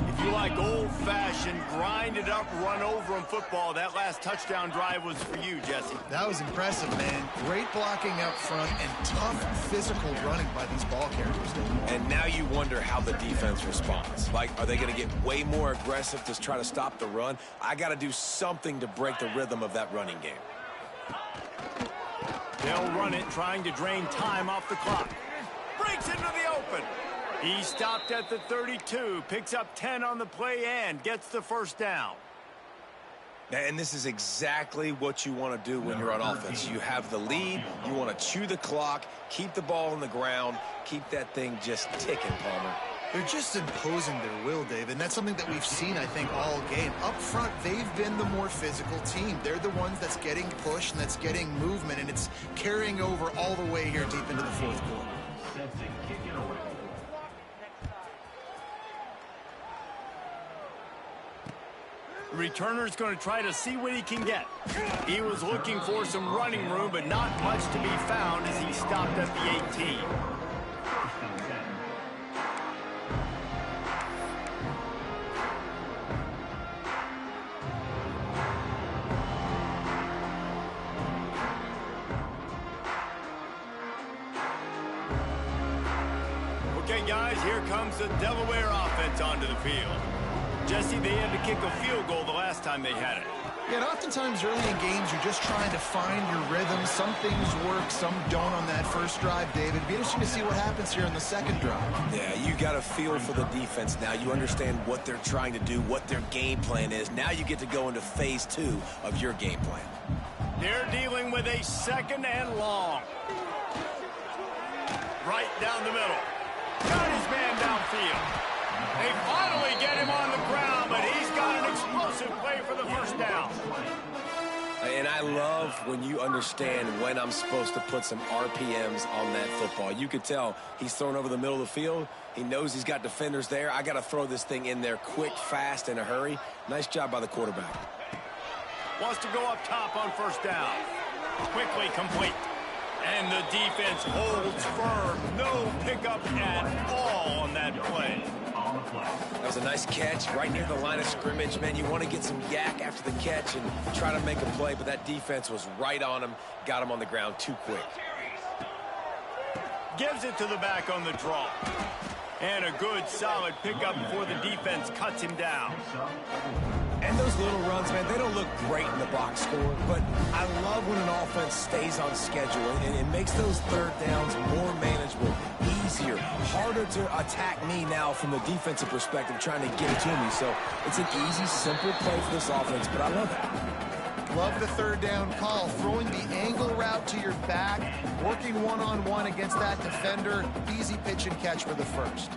If you like old-fashioned, grind-it-up, run-over-'em football, that last touchdown drive was for you, Jesse. That was impressive, man. Great blocking up front and tough physical running by these ball carriers. And now you wonder how the defense responds. Like, are they going to get way more aggressive to try to stop the run? I got to do something to break the rhythm of that running game. They'll run it, trying to drain time off the clock. Breaks into the open. He stopped at the 32, picks up 10 on the play and gets the 1st down. And this is exactly what you want to do when you're on offense. You have the lead, you want to chew the clock, keep the ball on the ground, keep that thing just ticking, Palmer. They're just imposing their will, Dave, and that's something that we've seen, I think, all game. Up front, they've been the more physical team. They're the ones that's getting pushed and that's getting movement, and it's carrying over all the way here deep into the 4th quarter. The returner's going to try to see what he can get. He was looking for some running room, but not much to be found as he stopped at the 18. Okay, guys, here comes the Delaware offense onto the field. Jesse, they had to kick a field goal the last time they had it. Yeah, and oftentimes early in games, you're just trying to find your rhythm. Some things work, some don't on that first drive, David. It'd be interesting to see what happens here on the 2nd drive. Yeah, you got a feel for the defense now. You understand what they're trying to do, what their game plan is. Now you get to go into phase 2 of your game plan. They're dealing with a 2nd and long. Right down the middle. Got his man downfield. They finally get him on the ground, but he's got an explosive play for the 1st down. And I love when you understand when I'm supposed to put some RPMs on that football. You could tell he's thrown over the middle of the field. He knows he's got defenders there. I got to throw this thing in there quick, fast, in a hurry. Nice job by the quarterback. Wants to go up top on 1st down. Quickly complete. And the defense holds firm. No pickup at all on that play. That was a nice catch right near the line of scrimmage. Man, you want to get some yak after the catch and try to make a play, but that defense was right on him, got him on the ground too quick. Gives it to the back on the draw. And a good, solid pickup before the defense cuts him down. And those little runs, man, they don't look great in the box score, but I love when an offense stays on schedule and it makes those 3rd downs more manageable, easier, harder to attack me now from the defensive perspective, trying to get it to me. So it's an easy, simple play for this offense, but I love it. Love the 3rd down call, throwing the angle route to your back, working one-on-one against that defender. Easy pitch and catch for the 1st.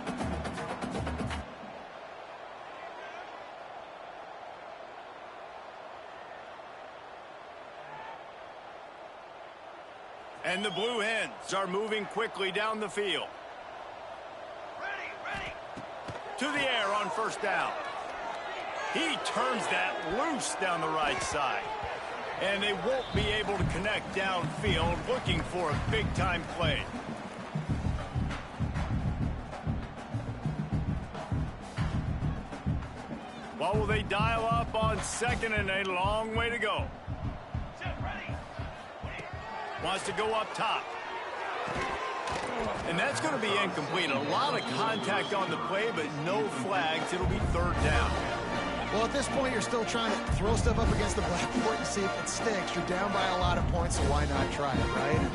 And the Blue Hens are moving quickly down the field. Ready. To the air on 1st down. He turns that loose down the right side. And they won't be able to connect downfield, looking for a big-time play. What will they dial up on 2nd and a long way to go? Wants to go up top. And that's going to be incomplete. A lot of contact on the play, but no flags. It'll be third down. Well, at this point, you're still trying to throw stuff up against the blackboard and see if it sticks. You're down by a lot of points, so why not try it, right? And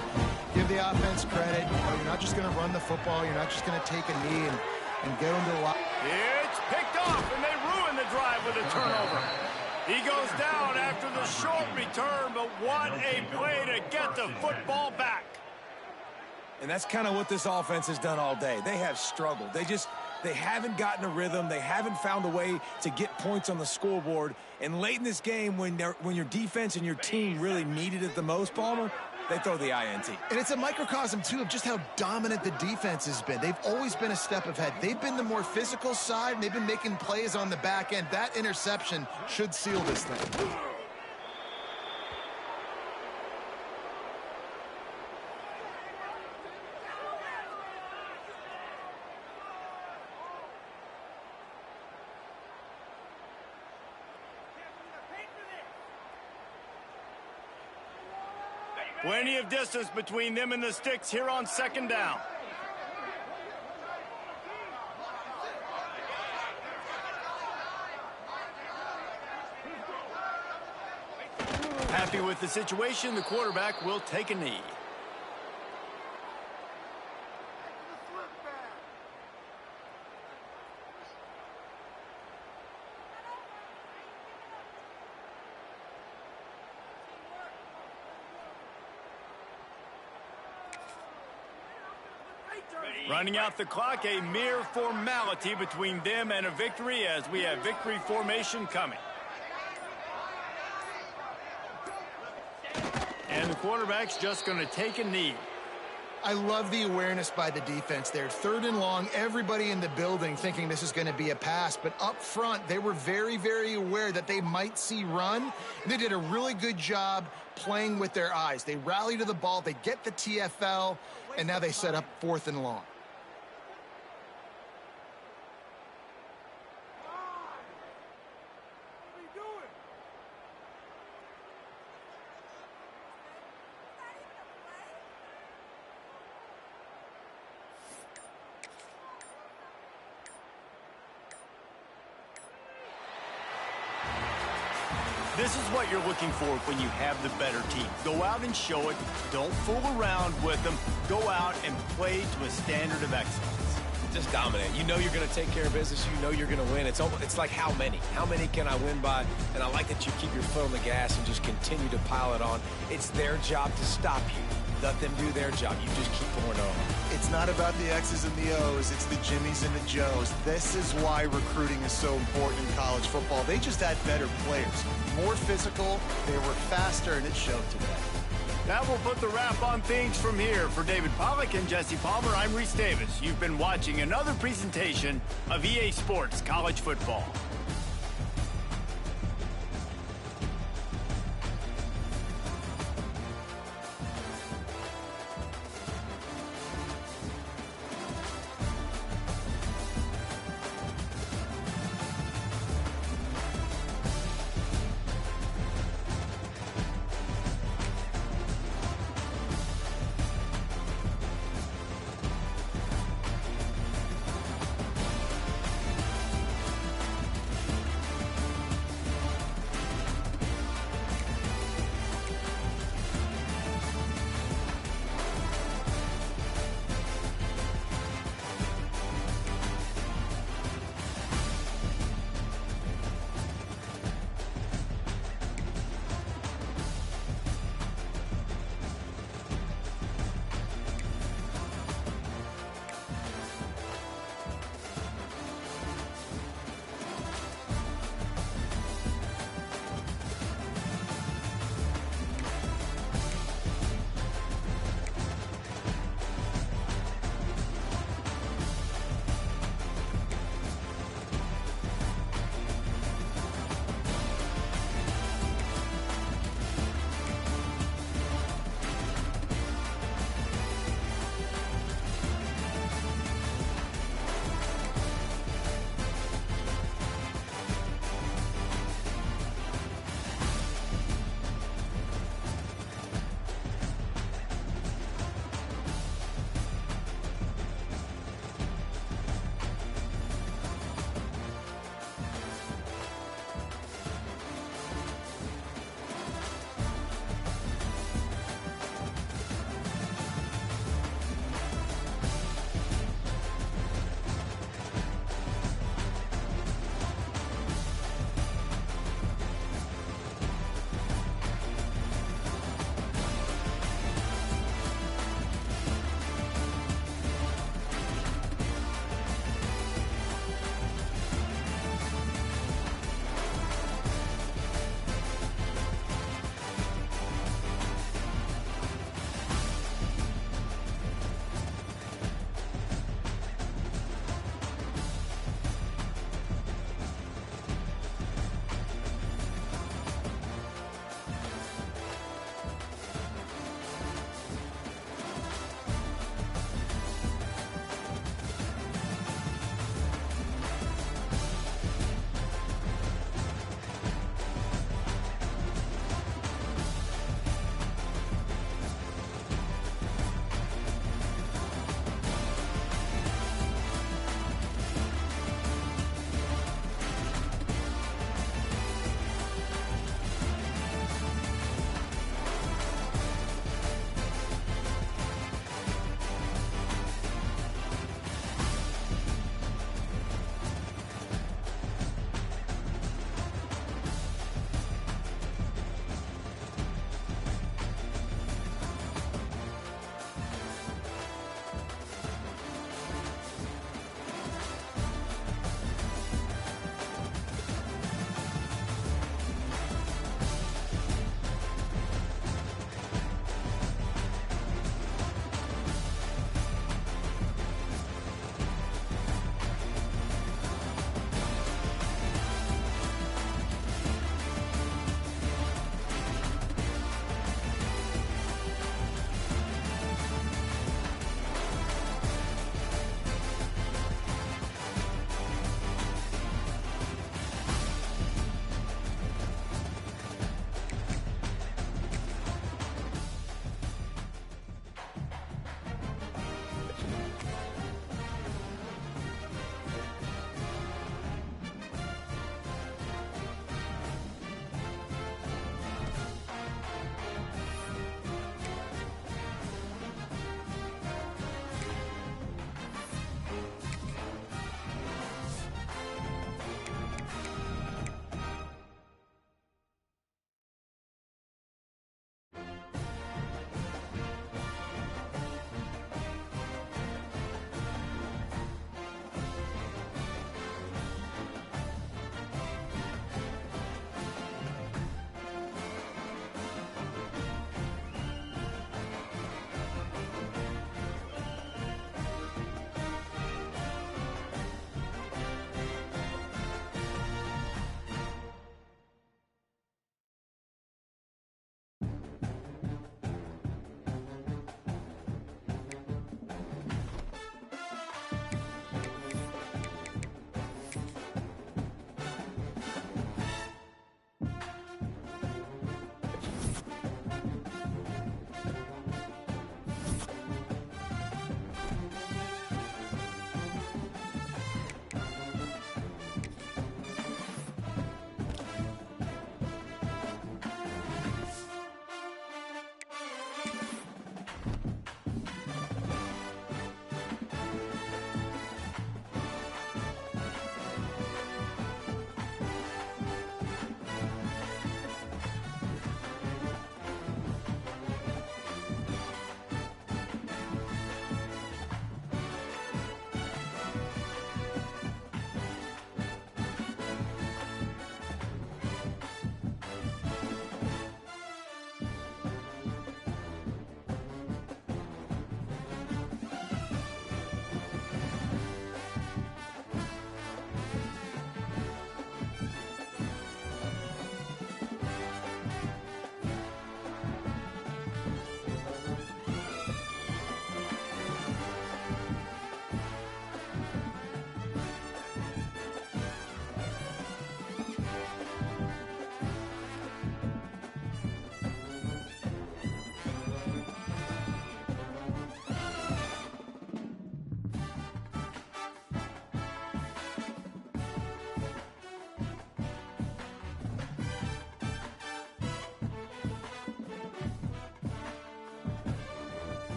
give the offense credit. You know, you're not just going to run the football. You're not just going to take a knee and get them to the line. It's picked off, and they ruin the drive with a turnover. He goes down after the short return, but what a play to get the football back. And that's kind of what this offense has done all day. They have struggled. They haven't gotten a rhythm. They haven't found a way to get points on the scoreboard. And late in this game, when your defense and your team really needed it the most, Palmer, they throw the INT. And it's a microcosm, too, of just how dominant the defense has been. They've always been a step ahead. They've been the more physical side, and they've been making plays on the back end. That interception should seal this thing. Plenty of distance between them and the sticks here on second down. Happy with the situation, the quarterback will take a knee. Running out the clock, a mere formality between them and a victory as we have victory formation coming. And the quarterback's just going to take a knee. I love the awareness by the defense there. Third and long, everybody in the building thinking this is going to be a pass. But up front, they were very, very aware that they might see run. They did a really good job playing with their eyes. They rally to the ball, they get the TFL, and now they set up fourth and long. This is what you're looking for when you have the better team. Go out and show it. Don't fool around with them. Go out and play to a standard of excellence. Just dominate. You know you're going to take care of business. You know you're going to win. It's like how many? How many can I win by? And I like that you keep your foot on the gas and just continue to pile it on. It's their job to stop you. Let them do their job. You just keep going on. It's not about the X's and the O's. It's the Jimmies and the Joes. This is why recruiting is so important in college football. They just had better players. More physical, they were faster, and it showed today. That will put the wrap on things from here. For David Pollack and Jesse Palmer, I'm Reese Davis. You've been watching another presentation of EA Sports College Football.